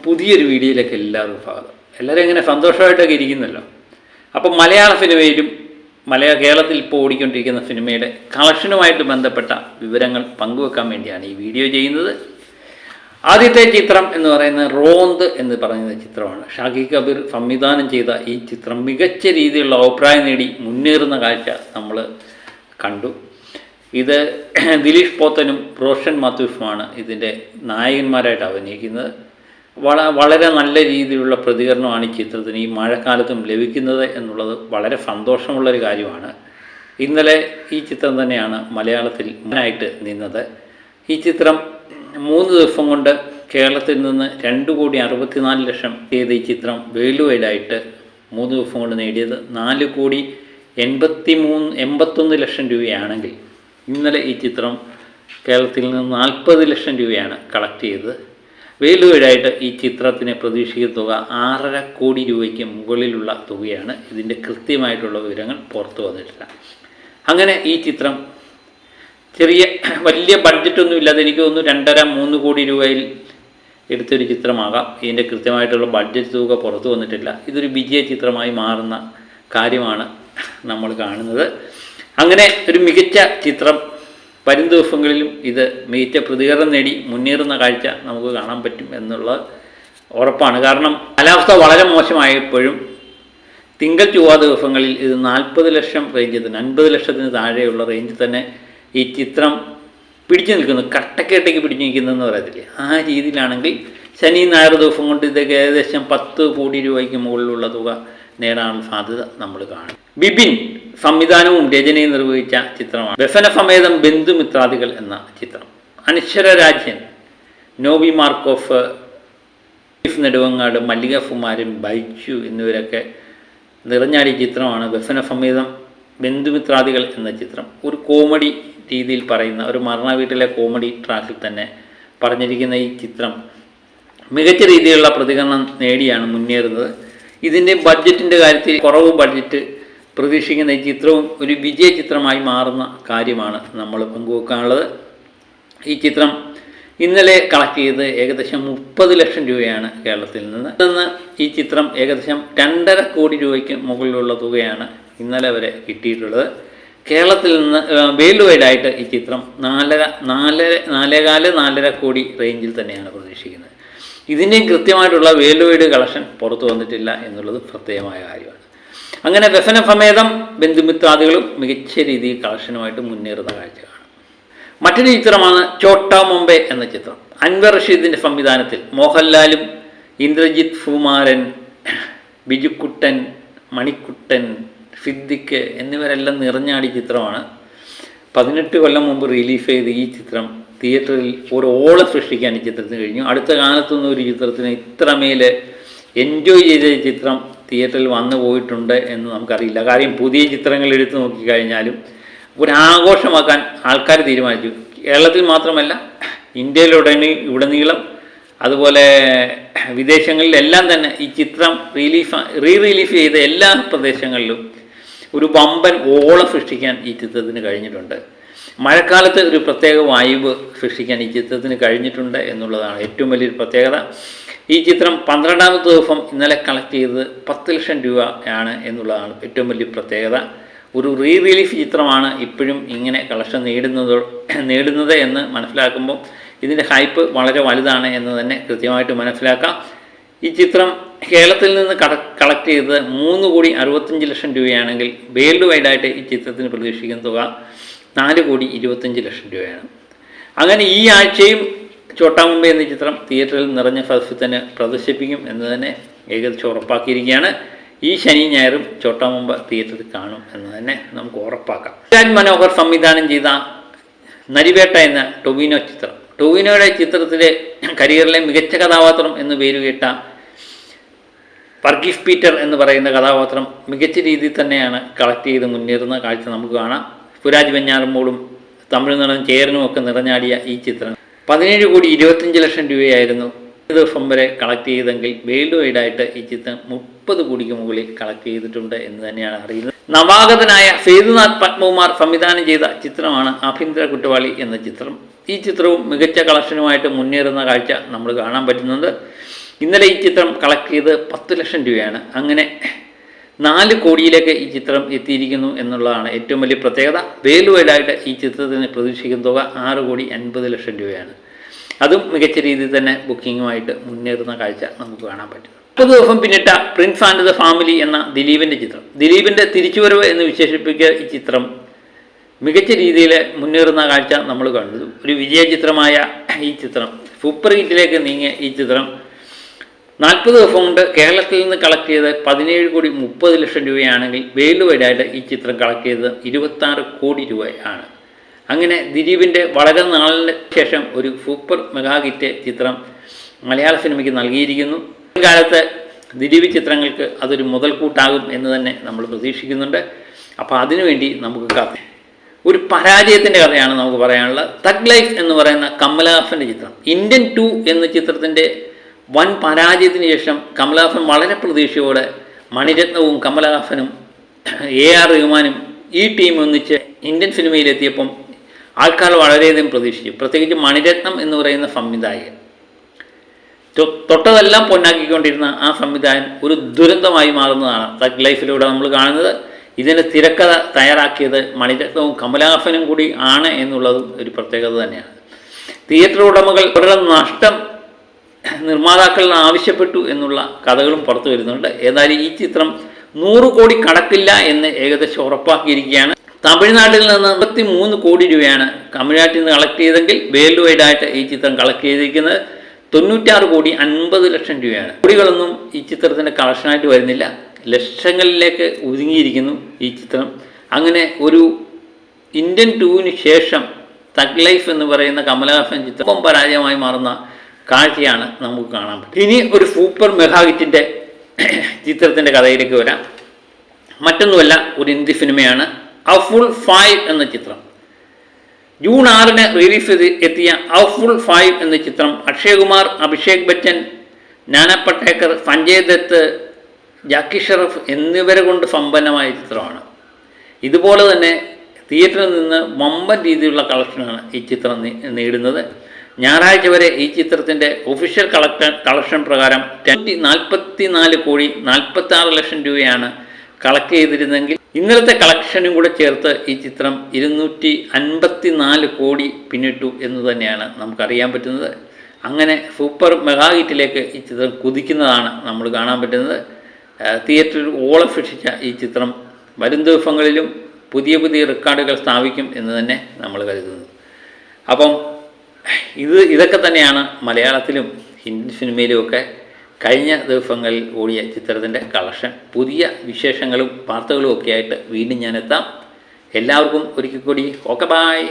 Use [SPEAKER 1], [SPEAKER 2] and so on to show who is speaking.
[SPEAKER 1] പുതിയൊരു വീഡിയോയിലേക്ക് എല്ലാവർക്കും സ്വാഗതം. എല്ലാവരും എങ്ങനെ സന്തോഷമായിട്ടൊക്കെ ഇരിക്കുന്നല്ലോ. അപ്പം മലയാള സിനിമയിലും കേരളത്തിൽ ഇപ്പോൾ ഓടിക്കൊണ്ടിരിക്കുന്ന സിനിമയുടെ കളക്ഷനുമായിട്ട് ബന്ധപ്പെട്ട വിവരങ്ങൾ പങ്കുവെക്കാൻ വേണ്ടിയാണ് ഈ വീഡിയോ ചെയ്യുന്നത്. ആദ്യത്തെ ചിത്രം എന്ന് പറയുന്നത് റോന്ത് എന്ന് പറയുന്ന ചിത്രമാണ്. ഷാക്കി കബീർ സംവിധാനം ചെയ്ത ഈ ചിത്രം മികച്ച രീതിയിലുള്ള അഭിപ്രായം നേടി മുന്നേറുന്ന കാഴ്ച നമ്മൾ കണ്ടു. ഇത് ദിലീഷ് പോത്തനും റോഷൻ മാത്യൂസുമാണ് ഇതിൻ്റെ നായകന്മാരായിട്ട് അഭിനയിക്കുന്നത്. വളരെ നല്ല രീതിയിലുള്ള പ്രതികരണമാണ് ഈ ചിത്രത്തിന് ഈ മഴക്കാലത്തും ലഭിക്കുന്നത് എന്നുള്ളത് വളരെ സന്തോഷമുള്ളൊരു കാര്യമാണ്. ഇന്നലെ ഈ ചിത്രം തന്നെയാണ് മലയാളത്തിൽ മുന്നായിട്ട് നിന്നത്. ഈ ചിത്രം 3 ദിവസം കൊണ്ട് കേരളത്തിൽ നിന്ന് 2,64,00,000 ചെയ്ത ഈ ചിത്രം വേൾഡ് വൈഡായിട്ട് 3 ദിവസം കൊണ്ട് നേടിയത് 4,81,00,000 രൂപയാണെങ്കിൽ ഇന്നലെ ഈ ചിത്രം കേരളത്തിൽ നിന്ന് 40 ലക്ഷം രൂപയാണ് കളക്ട് ചെയ്തത്. വേൾഡ് വൈഡായിട്ട് ഈ ചിത്രത്തിന് പ്രതീക്ഷിക്കുന്ന തുക 6.5 കോടി രൂപയ്ക്ക് മുകളിലുള്ള തുകയാണ്. ഇതിൻ്റെ കൃത്യമായിട്ടുള്ള വിവരങ്ങൾ പുറത്തു വന്നിട്ടില്ല. അങ്ങനെ ഈ ചിത്രം വലിയ ബഡ്ജറ്റൊന്നും ഇല്ലാതെ എനിക്ക് തോന്നുന്നു 2.5-3 കോടി രൂപയിൽ എടുത്തൊരു ചിത്രമാകാം. ഇതിൻ്റെ കൃത്യമായിട്ടുള്ള ബഡ്ജറ്റ് തുക പുറത്തു വന്നിട്ടില്ല. ഇതൊരു വിജയ ചിത്രമായി മാറുന്ന കാര്യമാണ് നമ്മൾ കാണുന്നത്. അങ്ങനെ ഒരു മികച്ച ചിത്രം വരും ദിവസങ്ങളിലും ഇത് മികച്ച പ്രതികരണം നേടി മുന്നേറുന്ന കാഴ്ച നമുക്ക് കാണാൻ പറ്റും എന്നുള്ളത് ഉറപ്പാണ്. കാരണം കാലാവസ്ഥ വളരെ മോശമായപ്പോഴും തിങ്കൾ ചൊവ്വ ദിവസങ്ങളിൽ ഇത് 40 ലക്ഷം റേഞ്ചിൽ തന്നെ 50 ലക്ഷത്തിന് താഴെയുള്ള റേഞ്ചിൽ തന്നെ ഈ ചിത്രം പിടിച്ചു നിൽക്കുന്നു. കട്ടക്കേട്ടയ്ക്ക് പിടിച്ചു നിൽക്കുന്നതെന്ന് പറയത്തില്ലേ, ആ രീതിയിലാണെങ്കിൽ ശനി ഞായർ ദിവസം കൊണ്ട് ഇതൊക്കെ ഏകദേശം 10 കോടി രൂപയ്ക്ക് മുകളിലുള്ള തുക നേടാനുള്ള സാധ്യത നമ്മൾ കാണും. ബിബിൻ സംവിധാനവും രചനയും നിർവഹിച്ച ചിത്രമാണ് വ്യസന സമേതം ബന്ധുമിത്രാദികൾ എന്ന ചിത്രം. അനശ്വര രാജ്യൻ, നോബി മാർക്കോഫ്, നെടുവങ്ങാട്, മല്ലിക കുമാരൻ, ബൈച്ചു എന്നിവരൊക്കെ നിറഞ്ഞാടിയ ചിത്രമാണ് വ്യസന സമേതം ബന്ധുമിത്രാദികൾ എന്ന ചിത്രം. ഒരു കോമഡി രീതിയിൽ പറയുന്ന ഒരു മരണ വീട്ടിലെ കോമഡി ട്രാക്കിൽ തന്നെ പറഞ്ഞിരിക്കുന്ന ഈ ചിത്രം മികച്ച രീതിയിലുള്ള പ്രതികരണം നേടിയാണ് മുന്നേറുന്നത്. ഇതിൻ്റെ ബഡ്ജറ്റിൻ്റെ കാര്യത്തിൽ കുറവ് ബഡ്ജറ്റ് പ്രതീക്ഷിക്കുന്ന ഈ ചിത്രവും ഒരു വിജയ ചിത്രമായി മാറുന്ന കാര്യമാണ് നമ്മൾ പങ്കുവെക്കാനുള്ളത്. ഈ ചിത്രം ഇന്നലെ കളക്ട് ചെയ്ത് ഏകദേശം 30 ലക്ഷം രൂപയാണ് കേരളത്തിൽ നിന്ന്. ഈ ചിത്രം ഏകദേശം 2.5 കോടി രൂപയ്ക്ക് മുകളിലുള്ള തുകയാണ് ഇന്നലെ വരെ കിട്ടിയിട്ടുള്ളത്. കേരളത്തിൽ നിന്ന് വേൾഡ് വൈഡായിട്ട് ഈ ചിത്രം 4.5 കോടി റേഞ്ചിൽ തന്നെയാണ് പ്രതീക്ഷിക്കുന്നത്. ഇതിൻ്റെയും കൃത്യമായിട്ടുള്ള വേൾഡ് വൈഡ് കളക്ഷൻ പുറത്തു വന്നിട്ടില്ല എന്നുള്ളത് പ്രത്യേകമായ കാര്യമാണ്. അങ്ങനെ വ്യസന സമേതം ബന്ധുമിത്രാദികളും മികച്ച രീതിയിൽ കളക്ഷനുമായിട്ട് മുന്നേറുന്ന കാഴ്ചയാണ്. മറ്റൊരു ചിത്രമാണ് ചോട്ടാ മുംബൈ എന്ന ചിത്രം. അൻവർ റഷീദിൻ്റെ സംവിധാനത്തിൽ മോഹൻലാലും ഇന്ദ്രജിത്ത് സുകുമാരൻ, ബിജുക്കുട്ടൻ, മണിക്കുട്ടൻ, സിദ്ദിഖ് എന്നിവരെല്ലാം നിറഞ്ഞാടിയ ചിത്രമാണ്. 18 കൊല്ലം മുമ്പ് റിലീസ് ചെയ്ത ഈ ചിത്രം തിയേറ്ററിൽ ഒരു ഓളം സൃഷ്ടിക്കാൻ ഈ ചിത്രത്തിന് കഴിഞ്ഞു. അടുത്ത കാലത്തൊന്നും ഒരു ചിത്രത്തിന് ഇത്രമേൽ എൻജോയ് ചെയ്ത ചിത്രം തിയേറ്ററിൽ വന്നു പോയിട്ടുണ്ട് എന്ന് നമുക്കറിയില്ല. കാര്യം പുതിയ ചിത്രങ്ങൾ എടുത്തു നോക്കിക്കഴിഞ്ഞാലും ഒരാഘോഷമാക്കാൻ ആൾക്കാർ തീരുമാനിച്ചു. കേരളത്തിൽ മാത്രമല്ല, ഇന്ത്യയിലുടനീളം അതുപോലെ വിദേശങ്ങളിലെല്ലാം തന്നെ ഈ ചിത്രം റിലീസ് ചെയ്ത എല്ലാ പ്രദേശങ്ങളിലും ഒരു വമ്പൻ ഓളം സൃഷ്ടിക്കാൻ ഈ ചിത്രത്തിന് കഴിഞ്ഞിട്ടുണ്ട്. മഴക്കാലത്ത് ഒരു പ്രത്യേക വൈബ് സൃഷ്ടിക്കാൻ ഈ ചിത്രത്തിന് കഴിഞ്ഞിട്ടുണ്ട് എന്നുള്ളതാണ് ഏറ്റവും വലിയൊരു പ്രത്യേകത. ഈ ചിത്രം 12ാമത്തെ ദിവസം ഇന്നലെ കളക്ട് ചെയ്തത് 10 ലക്ഷം രൂപയാണ് എന്നുള്ളതാണ് ഏറ്റവും വലിയ പ്രത്യേകത. ഒരു റിലീഫ് ചിത്രമാണ് ഇപ്പോഴും ഇങ്ങനെ കളക്ഷൻ നേടുന്നത് എന്ന് മനസ്സിലാക്കുമ്പോൾ ഇതിൻ്റെ ഹൈപ്പ് വളരെ വലുതാണ് എന്ന് തന്നെ കൃത്യമായിട്ട് മനസ്സിലാക്കാം. ഈ ചിത്രം കേരളത്തിൽ നിന്ന് കളക്ട് ചെയ്തത് 3,65,00,000 രൂപയാണെങ്കിൽ വേൾഡ് വൈഡായിട്ട് ഈ ചിത്രത്തിന് പ്രതീക്ഷിക്കുന്ന തുക 4,25,00,000 രൂപയാണ്. അങ്ങനെ ഈ ആഴ്ചയും ചോട്ടാ മുംബൈ എന്ന ചിത്രം തിയേറ്ററിൽ നിറഞ്ഞ സദസ്സിൽ തന്നെ പ്രദർശിപ്പിക്കും എന്ന് തന്നെ ഏകദേശം ഉറപ്പാക്കിയിരിക്കുകയാണ്. ഈ ശനി ഞായറും ചോട്ടാ മുംബൈ തിയേറ്ററിൽ കാണും എന്ന് തന്നെ നമുക്ക് ഉറപ്പാക്കാം. രാജ് മനോഹർ സംവിധാനം ചെയ്ത നരിവേട്ട എന്ന ടൊവിനോ ചിത്രം. ടൊവിനോയുടെ ചിത്രത്തിലെ കരിയറിലെ മികച്ച കഥാപാത്രം എന്ന് പേരുകേട്ട വർഗീസ് പീറ്റർ എന്ന് പറയുന്ന കഥാപാത്രം മികച്ച രീതിയിൽ തന്നെയാണ് കളക്ട് ചെയ്ത് മുന്നേറുന്ന കാഴ്ച നമുക്ക് കാണാം. സുരാജ് വെഞ്ഞാറമ്മൂടും തമിഴ് നടൻ ചേരനും ഒക്കെ നിറഞ്ഞാടിയ ഈ ചിത്രം 17,25,00,000 രൂപയായിരുന്നു ദിവസം വരെ കളക്ട് ചെയ്തെങ്കിൽ വേൾഡ് വൈഡായിട്ട് ഈ ചിത്രം 30 കോടിക്ക് മുകളിൽ കളക്ട് ചെയ്തിട്ടുണ്ട് എന്ന് തന്നെയാണ് അറിയുന്നത്. നവാഗതനായ സേതുനാഥ് പത്മകുമാർ സംവിധാനം ചെയ്ത ചിത്രമാണ് ആഭ്യന്തര കുറ്റവാളി എന്ന ചിത്രം. ഈ ചിത്രവും മികച്ച കളക്ഷനുമായിട്ട് മുന്നേറുന്ന കാഴ്ച നമ്മൾ കാണാൻ പറ്റുന്നുണ്ട്. ഇന്നലെ ഈ ചിത്രം കളക്ട് ചെയ്ത് 10 ലക്ഷം രൂപയാണ്. അങ്ങനെ 4 കോടിയിലേക്ക് ഈ ചിത്രം എത്തിയിരിക്കുന്നു എന്നുള്ളതാണ് ഏറ്റവും വലിയ പ്രത്യേകത. വേൾഡ് വൈഡായിട്ട് ഈ ചിത്രത്തിന് പ്രതീക്ഷിക്കുന്ന തുക 6,50,00,000 രൂപയാണ്. അതും മികച്ച രീതിയിൽ തന്നെ ബുക്കിങ്ങുമായിട്ട് മുന്നേറുന്ന കാഴ്ച നമുക്ക് കാണാൻ പറ്റും. 30 ദിവസം പിന്നിട്ട പ്രിൻസ് ആൻഡ് ദ ഫാമിലി എന്ന ദിലീപിൻ്റെ ചിത്രം, ദിലീപിൻ്റെ തിരിച്ചുവരവ് എന്ന് വിശേഷിപ്പിക്കുക ഈ ചിത്രം മികച്ച രീതിയിൽ മുന്നേറുന്ന കാഴ്ച നമ്മൾ കണ്ടു. ഒരു വിജയ ചിത്രമായ ഈ ചിത്രം സൂപ്പർ ഹിറ്റിലേക്ക് നീങ്ങിയ ഈ ചിത്രം 40 ദിവസം കൊണ്ട് കേരളത്തിൽ നിന്ന് കളക്ട് ചെയ്ത് 17,30,00,000 രൂപയാണെങ്കിൽ വേൾഡ് വൈഡായിട്ട് ഈ ചിത്രം കളക്ട് ചെയ്തത് 26 കോടി രൂപയാണ്. അങ്ങനെ ദിലീപിൻ്റെ വളരെ നാളിന് ശേഷം ഒരു സൂപ്പർ മെഗാ ഹിറ്റ് ചിത്രം മലയാള സിനിമയ്ക്ക് നൽകിയിരിക്കുന്നു. കാലത്ത് ദിലീപ് ചിത്രങ്ങൾക്ക് അതൊരു മുതൽക്കൂട്ടാകും എന്ന് തന്നെ നമ്മൾ പ്രതീക്ഷിക്കുന്നുണ്ട്. അപ്പോൾ അതിനുവേണ്ടി നമുക്ക് ഒരു പരാജയത്തിൻ്റെ കഥയാണ് നമുക്ക് പറയാനുള്ളത്. തഗ് ലൈഫ് എന്ന് പറയുന്ന കമലഹാസൻ്റെ ചിത്രം, ഇന്ത്യൻ 2 എന്ന ചിത്രത്തിൻ്റെ വൻ പരാജയത്തിന് ശേഷം കമലഹാസൻ വളരെ പ്രതീക്ഷയോടെ മണിരത്നവും കമലഹാസനും AR റഹ്മാനും ഈ ടീം ഒന്നിച്ച് ഇന്ത്യൻ സിനിമയിലെത്തിയപ്പം ആൾക്കാർ വളരെയധികം പ്രതീക്ഷിച്ചു. പ്രത്യേകിച്ച് മണിരത്നം എന്ന് പറയുന്ന സംവിധായകൻ, തൊട്ടതെല്ലാം പൊന്നാക്കിക്കൊണ്ടിരുന്ന ആ സംവിധായകൻ ഒരു ദുരന്തമായി മാറുന്നതാണ് തഗ് ലൈഫിലൂടെ നമ്മൾ കാണുന്നത്. ഇതിൻ്റെ തിരക്കഥ തയ്യാറാക്കിയത് മണിരത്നവും കമലഹാസനും കൂടി ആണ് എന്നുള്ളതും ഒരു പ്രത്യേകത തന്നെയാണ്. തിയേറ്റർ ഉടമകൾ അവരുടെ നഷ്ടം നിർമ്മാതാക്കളിൽ ആവശ്യപ്പെട്ടു എന്നുള്ള കഥകളും പുറത്തു വരുന്നുണ്ട്. ഏതായാലും ഈ ചിത്രം 100 കോടി കടക്കില്ല എന്ന് ഏകദേശം ഉറപ്പാക്കിയിരിക്കുകയാണ്. തമിഴ്നാട്ടിൽ നിന്ന് 53 കോടി രൂപയാണ് തമിഴ്നാട്ടിൽ നിന്ന് കളക്ട് ചെയ്തെങ്കിൽ വേൾഡ് വൈഡായിട്ട് ഈ ചിത്രം കളക്ട് ചെയ്തിരിക്കുന്നത് 96,50,00,000 രൂപയാണ്. കോടികളൊന്നും ഈ ചിത്രത്തിൻ്റെ കളക്ഷനായിട്ട് വരുന്നില്ല, ലക്ഷങ്ങളിലേക്ക് ഒതുങ്ങിയിരിക്കുന്നു ഈ ചിത്രം. അങ്ങനെ ഒരു ഇന്ത്യൻ 2-ന് ശേഷം തഗ് ലൈഫ് എന്ന് പറയുന്ന കമലഹാസൻ ചിത്രം പരാജയമായി മാറുന്ന കാഴ്ചയാണ് നമുക്ക് കാണാൻ പറ്റും. ഇനി ഒരു സൂപ്പർ മെഗാ ഹിറ്റിൻ്റെ ചിത്രത്തിൻ്റെ കഥയിലേക്ക് വരാം. മറ്റൊന്നുമല്ല, ഒരു ഹിന്ദി സിനിമയാണ് ഹൗസ്ഫുൾ 5 എന്ന ചിത്രം. ജൂൺ 6-ന് റിലീസ് എത്തിയ ഹൗസ്ഫുൾ 5 എന്ന ചിത്രം അക്ഷയ് കുമാർ, അഭിഷേക് ബച്ചൻ, നാനാ പടേക്കർ, സഞ്ജയ് ദത്ത്, ജാക്കി ഷറഫ് എന്നിവരെ കൊണ്ട് സമ്പന്നമായ ചിത്രമാണ്. ഇതുപോലെ തന്നെ തിയേറ്ററിൽ നിന്ന് വമ്പൻ രീതിയിലുള്ള കളക്ഷനാണ് ഈ ചിത്രം നേടുന്നത്. ഞായറാഴ്ച വരെ ഈ ചിത്രത്തിൻ്റെ ഒഫീഷ്യൽ കളക്ഷൻ പ്രകാരം 44 കോടി 46 ലക്ഷം രൂപയാണ് കളക്ട് ചെയ്തിരുന്നെങ്കിൽ ഇന്നലത്തെ കളക്ഷനും കൂടെ ചേർത്ത് ഈ ചിത്രം 254 കോടി പിന്നിട്ടു എന്ന് തന്നെയാണ് നമുക്കറിയാൻ പറ്റുന്നത്. അങ്ങനെ സൂപ്പർ മെഗാ ഹിറ്റിലേക്ക് ഈ ചിത്രം കുതിക്കുന്നതാണ് നമ്മൾ കാണാൻ പറ്റുന്നത്. തിയേറ്ററിൽ ഓളഫിഷിച്ച ഈ ചിത്രം വരും ദിവസങ്ങളിലും പുതിയ പുതിയ റെക്കോർഡുകൾ സ്ഥാപിക്കും എന്ന് തന്നെ നമ്മൾ കരുതുന്നു. അപ്പം ഇതൊക്കെ തന്നെയാണ് മലയാളത്തിലും ഹിന്ദി സിനിമയിലുമൊക്കെ കഴിഞ്ഞ ദിവസങ്ങളിൽ ഓടിയ ചിത്രത്തിൻ്റെ കളക്ഷൻ. പുതിയ വിശേഷങ്ങളും വാർത്തകളും ഒക്കെ ആയിട്ട് വീണ്ടും ഞാൻ എത്താം. എല്ലാവർക്കും ഒരിക്കൽ കൂടി ഓക്കെ, ബായ്.